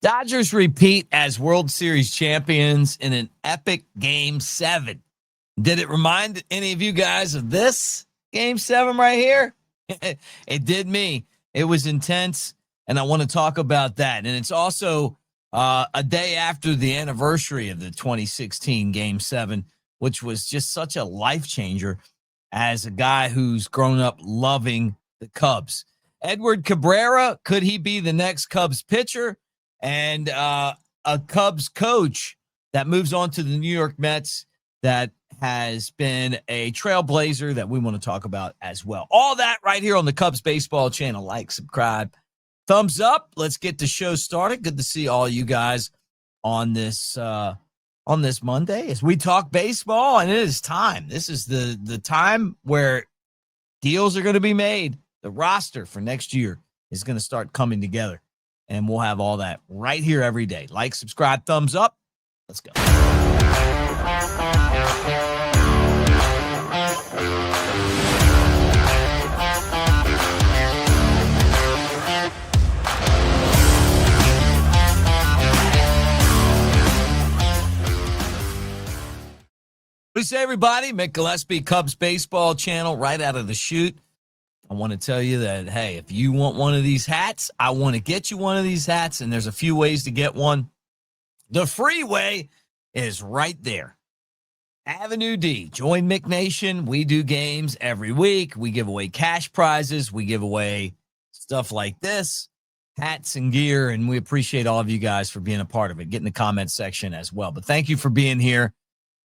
Dodgers repeat as World Series champions in an epic Game 7. Did it remind any of you guys of this Game 7 right here? It did me. It was intense, and I want to talk about that. And it's also a day after the anniversary of the 2016 Game 7, which was just such a life changer as a guy who's grown up loving the Cubs. Edward Cabrera, could he be the next Cubs pitcher? And a Cubs coach that moves on to the New York Mets that has been a trailblazer that we want to talk about as well. All that right here on the Cubs Baseball channel. Like, subscribe, thumbs up. Let's get the show started. Good to see all you guys on this Monday as we talk baseball, and it is time. This is the time where deals are going to be made. The roster for next year is going to start coming together. And we'll have all that right here every day. Like, subscribe, thumbs up. Let's go. What do you say, everybody? Mick Gillespie, Cubs Baseball channel, right out of the chute. I want to tell you that, hey, if you want one of these hats, I want to get you one of these hats, and there's a few ways to get one. The free way is right there. AveD. Join Mick Nation. We do games every week. We give away cash prizes. We give away stuff like this, hats and gear, and we appreciate all of you guys for being a part of it. Get in the comments section as well. But thank you for being here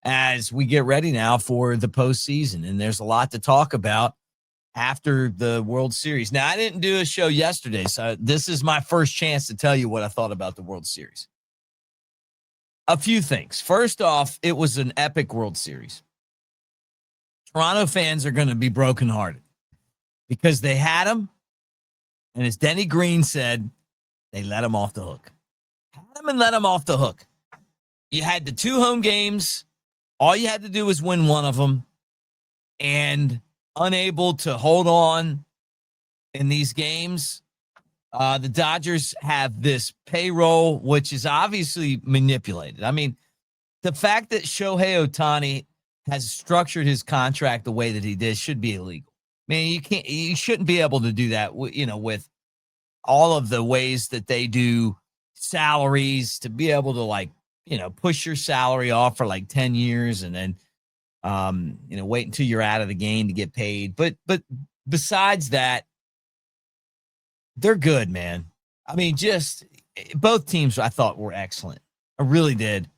as we get ready now for the postseason, and there's a lot to talk about after the World Series. Now, I didn't do a show yesterday, so this is my first chance to tell you what I thought about the World Series. A few things. First off, it was an epic World Series. Toronto fans are going to be brokenhearted because they had him, and as Denny Green said, they let him off the hook. Had him and let him off the hook. You had the 2 home games. All you had to do was win one of them, and unable to hold on in these games. The Dodgers have this payroll, which is obviously manipulated. I mean, the fact that Shohei Ohtani has structured his contract the way that he did should be illegal. I mean, you shouldn't be able to do that, with all of the ways that they do salaries, to be able to push your salary off for 10 years and then wait until you're out of the game to get paid. But besides that, they're good, man. I mean, just both teams I thought were excellent. I really did.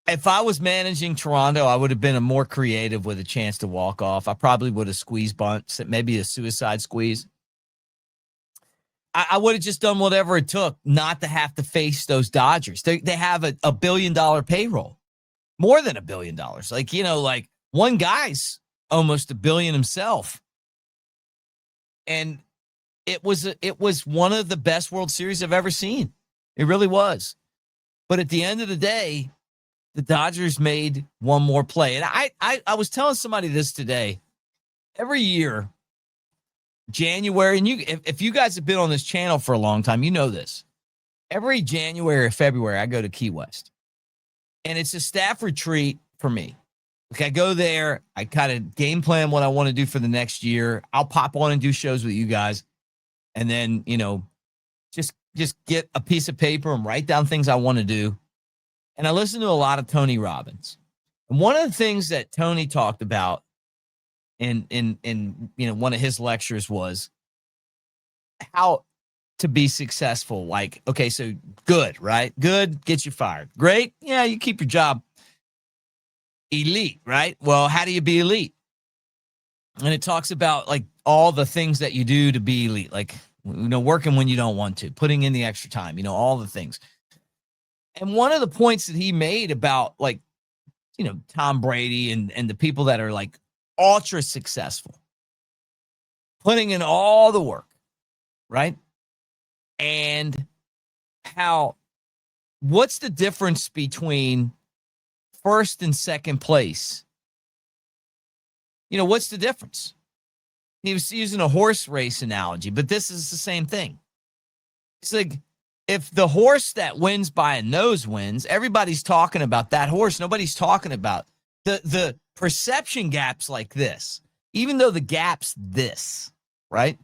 If I was managing Toronto, I would have been more creative with a chance to walk off. I probably would have squeezed bunts, maybe a suicide squeeze. I would have just done whatever it took not to have to face those Dodgers. They have a $1 billion payroll. More than $1 billion. One guy's almost $1 billion himself. And it was one of the best World Series I've ever seen. It really was. But at the end of the day, the Dodgers made one more play. And I was telling somebody this today. Every year, January, and if you guys have been on this channel for a long time, you know this. Every January or February, I go to Key West. And it's a staff retreat for me. I go there. I kind of game plan what I want to do for the next year. I'll pop on and do shows with you guys. And then, just get a piece of paper and write down things I want to do. And I listen to a lot of Tony Robbins. And one of the things that Tony talked about in one of his lectures was how to be successful. Okay, so good, right? Good gets you fired. Great. Yeah, you keep your job. Elite, right? Well, how do you be elite? And it talks about all the things that you do to be elite, working when you don't want to, putting in the extra time, all the things. And one of the points that he made about Tom Brady and the people that are ultra successful, putting in all the work, right? And what's the difference between first and second place? What's the difference? He was using a horse race analogy, but this is the same thing. It's if the horse that wins by a nose wins, everybody's talking about that horse. Nobody's talking about the perception gaps like this, even though the gap's this, right?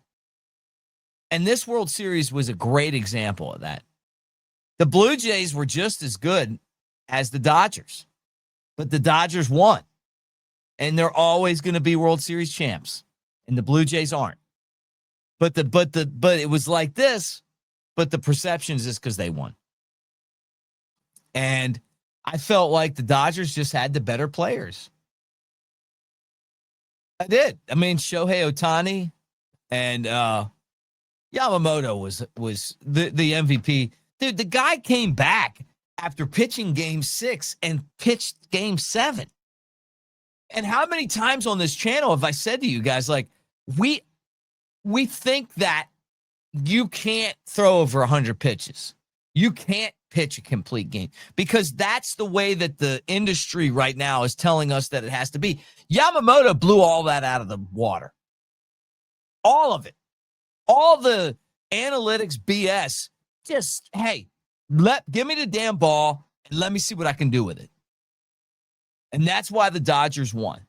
And this World Series was a great example of that. The Blue Jays were just as good as the Dodgers, but the Dodgers won. And they're always going to be World Series champs, and the Blue Jays aren't. But it was like this, but the perception is just because they won. And I felt like the Dodgers just had the better players. I did. I mean, Shohei Ohtani and Yamamoto was the MVP. Dude, the guy came back after pitching Game 6 and pitched Game 7. And how many times on this channel have I said to you guys, like, we think that you can't throw over 100 pitches. You can't pitch a complete game because that's the way that the industry right now is telling us that it has to be. Yamamoto blew all that out of the water. All of it. All the analytics BS. Just, hey, give me the damn ball and let me see what I can do with it. And that's why the Dodgers won.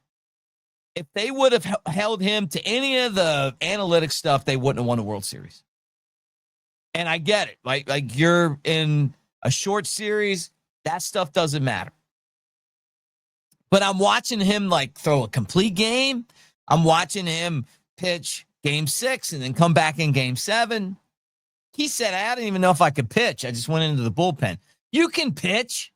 If they would have held him to any of the analytics stuff, they wouldn't have won a World Series. And I get it. Like you're in a short series, that stuff doesn't matter. But I'm watching him like throw a complete game. I'm watching him pitch Game 6 and then come back in Game 7. He said, I didn't even know if I could pitch. I just went into the bullpen. You can pitch.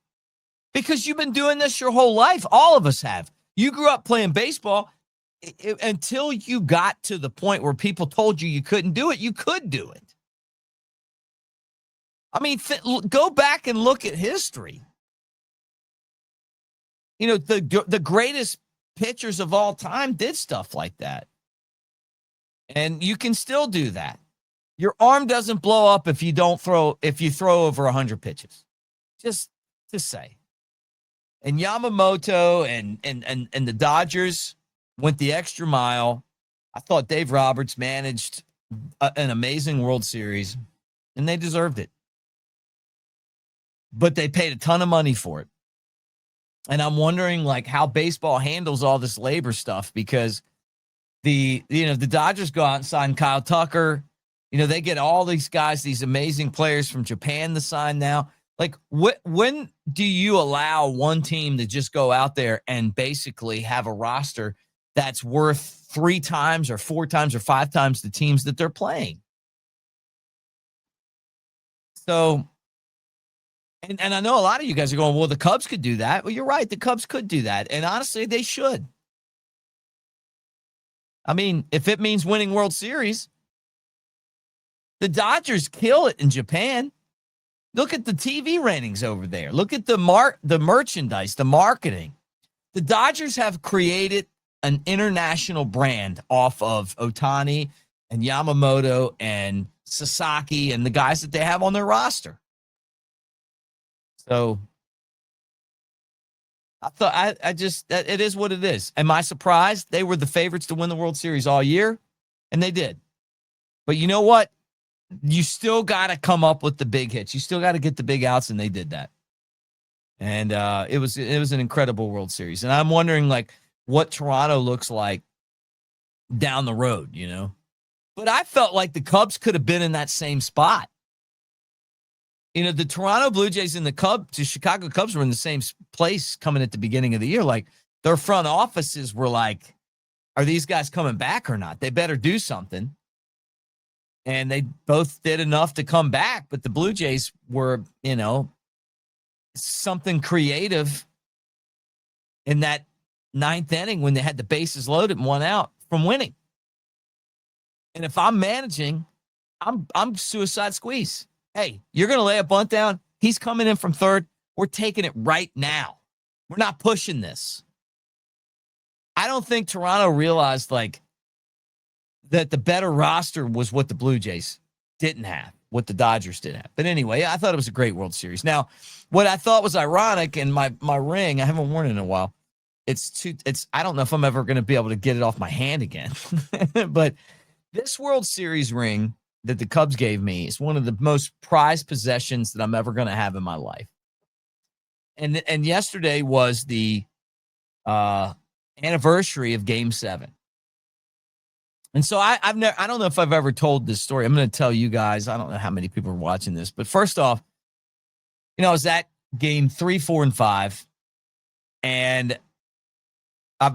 Because you've been doing this your whole life. All of us have. You grew up playing baseball until you got to the point where people told you couldn't do it. You could do it. I mean, go back and look at history. You know, the greatest pitchers of all time did stuff like that. And you can still do that. Your arm doesn't blow up if you throw over 100 pitches. Just to say. And Yamamoto and the Dodgers went the extra mile. I thought Dave Roberts managed an amazing World Series, and they deserved it. But they paid a ton of money for it. And I'm wondering, like, how baseball handles all this labor stuff because the Dodgers go out and sign Kyle Tucker. You know, they get all these guys, these amazing players from Japan to sign now. Like, when do you allow one team to just go out there and basically have a roster that's worth 3 times or 4 times or 5 times the teams that they're playing? So, and I know a lot of you guys are going, well, the Cubs could do that. Well, you're right. The Cubs could do that. And honestly, they should. I mean, if it means winning World Series, the Dodgers kill it in Japan. Look at the TV ratings over there. Look at the merchandise, the marketing. The Dodgers have created an international brand off of Ohtani and Yamamoto and Sasaki and the guys that they have on their roster. So I thought it is what it is. Am I surprised? They were the favorites to win the World Series all year, and they did. But you know what? You still got to come up with the big hits. You still got to get the big outs, and they did that. And it was an incredible World Series. And I'm wondering, like, what Toronto looks like down the road, you know? But I felt like the Cubs could have been in that same spot. You know, the Toronto Blue Jays and the Chicago Cubs were in the same place coming at the beginning of the year. Like, their front offices were like, are these guys coming back or not? They better do something. And they both did enough to come back, but the Blue Jays were, you know, something creative in that 9th inning when they had the bases loaded and 1 out from winning. And if I'm managing, I'm suicide squeeze. Hey, you're going to lay a bunt down. He's coming in from third. We're taking it right now. We're not pushing this. I don't think Toronto realized, like, that the better roster was what the Blue Jays didn't have, what the Dodgers didn't have. But anyway, I thought it was a great World Series. Now, what I thought was ironic, and my ring, I haven't worn it in a while. I don't know if I'm ever going to be able to get it off my hand again. But this World Series ring that the Cubs gave me is one of the most prized possessions that I'm ever going to have in my life. And yesterday was the anniversary of Game 7. And so I don't know if I've ever told this story. I'm going to tell you guys. I don't know how many people are watching this, but first off, I was at Game 3, 4, and 5, and I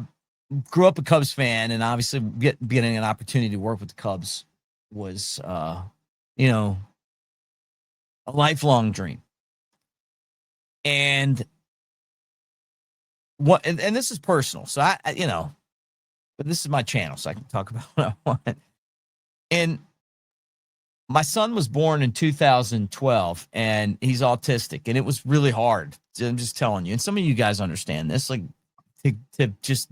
grew up a Cubs fan, and obviously getting an opportunity to work with the Cubs was, a lifelong dream. And and this is personal, so I but this is my channel, so I can talk about what I want. And my son was born in 2012, and he's autistic, and it was really hard. I'm just telling you, and some of you guys understand this. Like, to just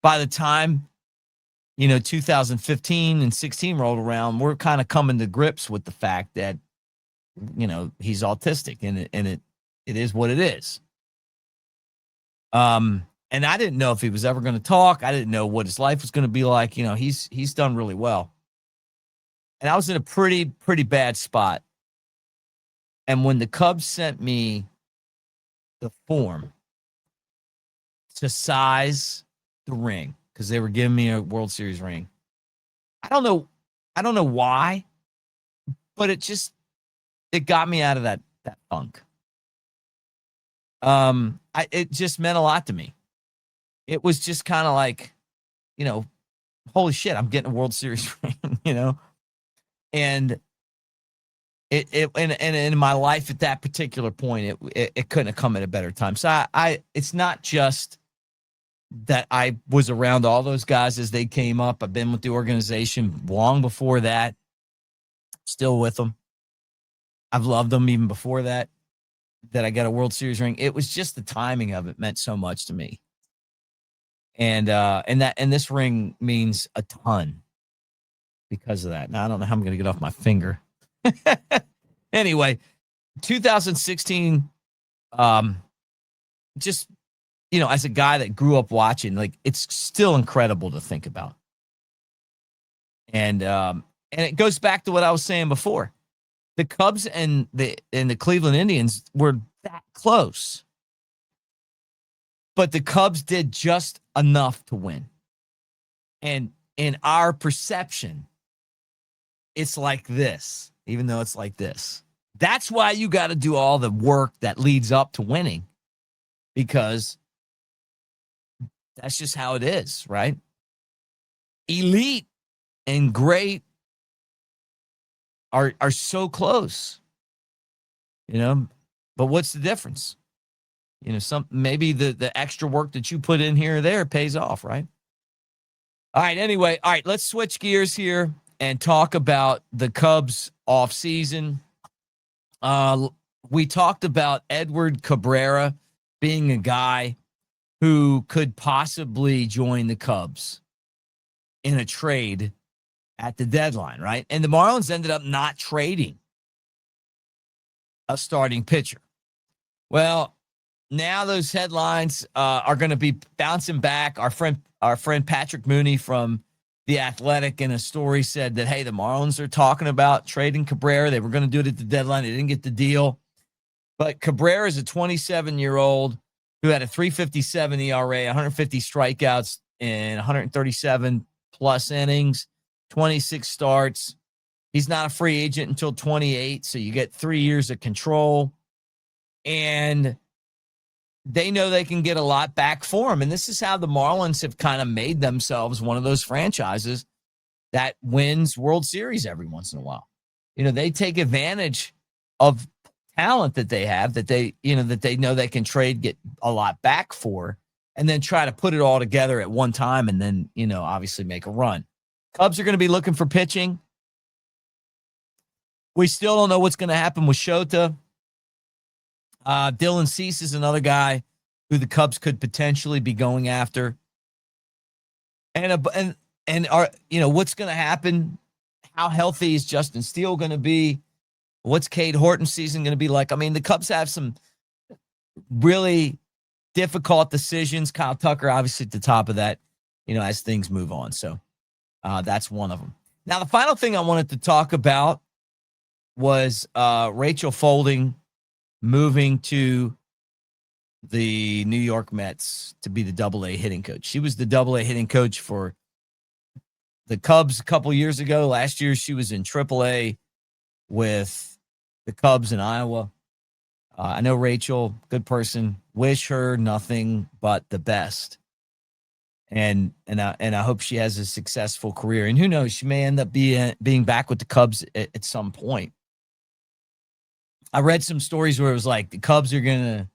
by the time 2015 and 16 rolled around, we're kind of coming to grips with the fact that he's autistic, and it is what it is. And I didn't know if he was ever going to talk. I didn't know what his life was going to be like. He's done really well. And I was in a pretty bad spot. And when the Cubs sent me the form to size the ring, because they were giving me a World Series ring, I don't know why, but it got me out of that funk. It just meant a lot to me. It was just kind of like, holy shit, I'm getting a World Series ring, and and in my life at that particular point, it couldn't have come at a better time. So it's not just that I was around all those guys as they came up. I've been with the organization long before that, still with them. I've loved them even before that I got a World Series ring. It was just the timing of it meant so much to me. And this ring means a ton because of that. Now, I don't know how I'm going to get off my finger. Anyway, 2016, just, as a guy that grew up watching, like, it's still incredible to think about. And it goes back to what I was saying before. The Cubs and the Cleveland Indians were that close. But the Cubs did just enough to win. And in our perception, it's like this, even though it's like this. That's why you got to do all the work that leads up to winning, because that's just how it is, right? Elite and great are so close, but what's the difference? Maybe the extra work that you put in here or there pays off, right? All right. Anyway, let's switch gears here and talk about the Cubs offseason. We talked about Edward Cabrera being a guy who could possibly join the Cubs in a trade at the deadline, right? And the Marlins ended up not trading a starting pitcher. Well, now those headlines are going to be bouncing back. Our friend Patrick Mooney from The Athletic in a story said that, hey, the Marlins are talking about trading Cabrera. They were going to do it at the deadline. They didn't get the deal. But Cabrera is a 27-year-old who had a 3.57 ERA, 150 strikeouts in 137 plus innings, 26 starts. He's not a free agent until 28, so you get 3 years of control. And they know they can get a lot back for him. And this is how the Marlins have kind of made themselves one of those franchises that wins World Series every once in a while. They take advantage of talent that they have, that they know they can trade, get a lot back for, and then try to put it all together at one time and then, obviously make a run. Cubs are going to be looking for pitching. We still don't know what's going to happen with Shota. Dylan Cease is another guy who the Cubs could potentially be going after. And what's going to happen? How healthy is Justin Steele going to be? What's Cade Horton's season going to be like? I mean, the Cubs have some really difficult decisions. Kyle Tucker, obviously, at the top of that, as things move on. So that's one of them. Now, the final thing I wanted to talk about was Rachel Folden moving to the New York Mets to be the Double-A hitting coach. She was the Double-A hitting coach for the Cubs a couple years ago. Last year, she was in Triple-A with the Cubs in Iowa. I know Rachel, good person. Wish her nothing but the best. And I hope she has a successful career. And who knows, she may end up being back with the Cubs at some point. I read some stories where it was like the Cubs are gonna,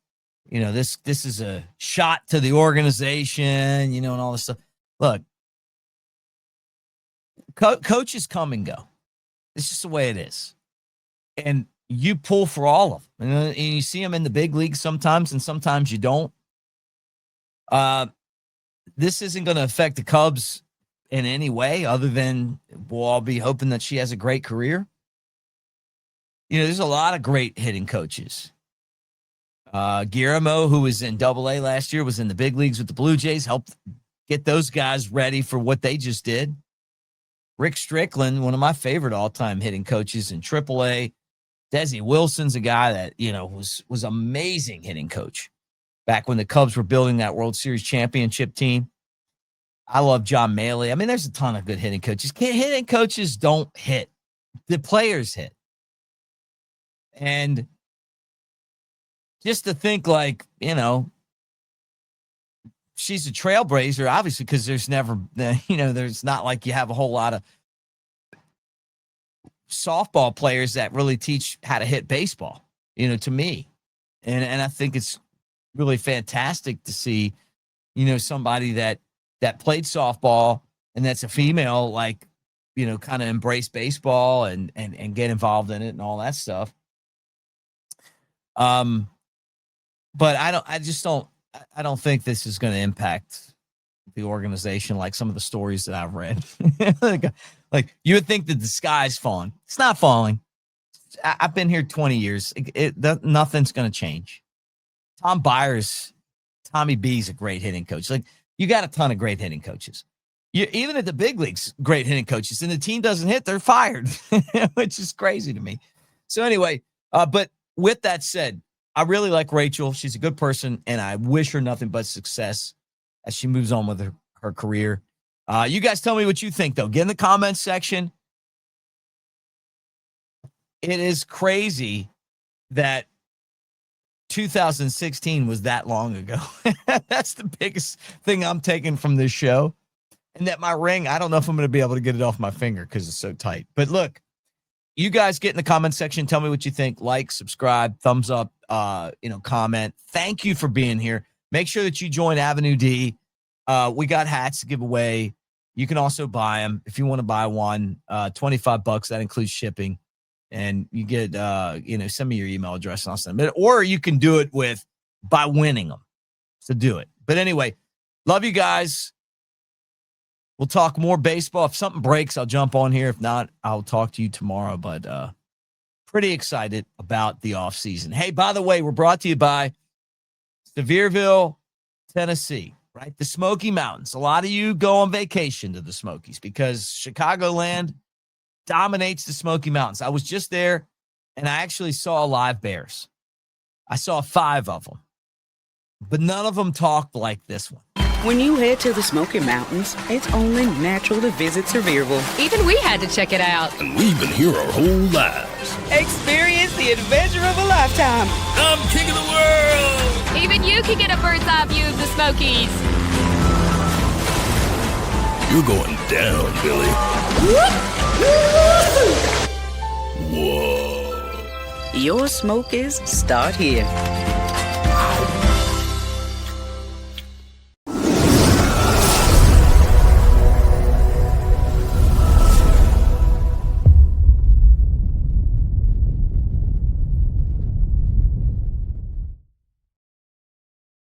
this is a shot to the organization, and all this stuff. Look, coaches come and go. It's just the way it is, and you pull for all of them. And you see them in the big leagues sometimes, and sometimes you don't. This isn't going to affect the Cubs in any way other than we'll all be hoping that she has a great career. There's a lot of great hitting coaches. Guillermo, who was in Double-A last year, was in the big leagues with the Blue Jays, helped get those guys ready for what they just did. Rick Strickland, one of my favorite all-time hitting coaches in Triple-A. Desi Wilson's a guy that, was amazing hitting coach back when the Cubs were building that World Series championship team. I love John Maley. I mean, there's a ton of good hitting coaches. Hitting coaches don't hit. The players hit. And just to think she's a trailblazer, obviously, because there's never, there's not like you have a whole lot of softball players that really teach how to hit baseball, to me. And I think it's really fantastic to see, somebody that played softball and that's a female, kind of embrace baseball and get involved in it and all that stuff. But I don't think this is going to impact the organization like some of the stories that I've read. like you would think that the sky's falling. It's not falling. I've been here 20 years. Nothing's going to change. Tommy B is a great hitting coach. You got a ton of great hitting coaches. Even at the big leagues, great hitting coaches, and the team doesn't hit, they're fired, which is crazy to me. So anyway, but with that said, I really like Rachel. She's a good person, and I wish her nothing but success as she moves on with her career. You guys tell me what you think, though. Get in the comments section. It is crazy that 2016 was that long ago. That's the biggest thing I'm taking from this show. And that my ring, I don't know if I'm going to be able to get it off my finger because it's so tight. But look, you guys get in the comment section. Tell me what you think. Like, subscribe, thumbs up, comment. Thank you for being here. Make sure that you join Avenue D. We got hats to give away. You can also buy them if you want to buy one. $25. That includes shipping. And you get, send me your email address and I'll send them. Or you can do it by winning them. So do it. But anyway, love you guys. We'll talk more baseball. If something breaks, I'll jump on here. If not, I'll talk to you tomorrow. But pretty excited about the offseason. Hey, by the way, we're brought to you by Sevierville, Tennessee, right? The Smoky Mountains. A lot of you go on vacation to the Smokies because Chicagoland dominates the Smoky Mountains. I was just there, and I actually saw live bears. I saw 5 of them, but none of them talked like this one. When you head to the Smoky Mountains, it's only natural to visit Sevierville. Even we had to check it out. And we've been here our whole lives. Experience the adventure of a lifetime. I'm king of the world. Even you can get a bird's eye view of the Smokies. You're going down, Billy. Whoa. Your Smokies start here.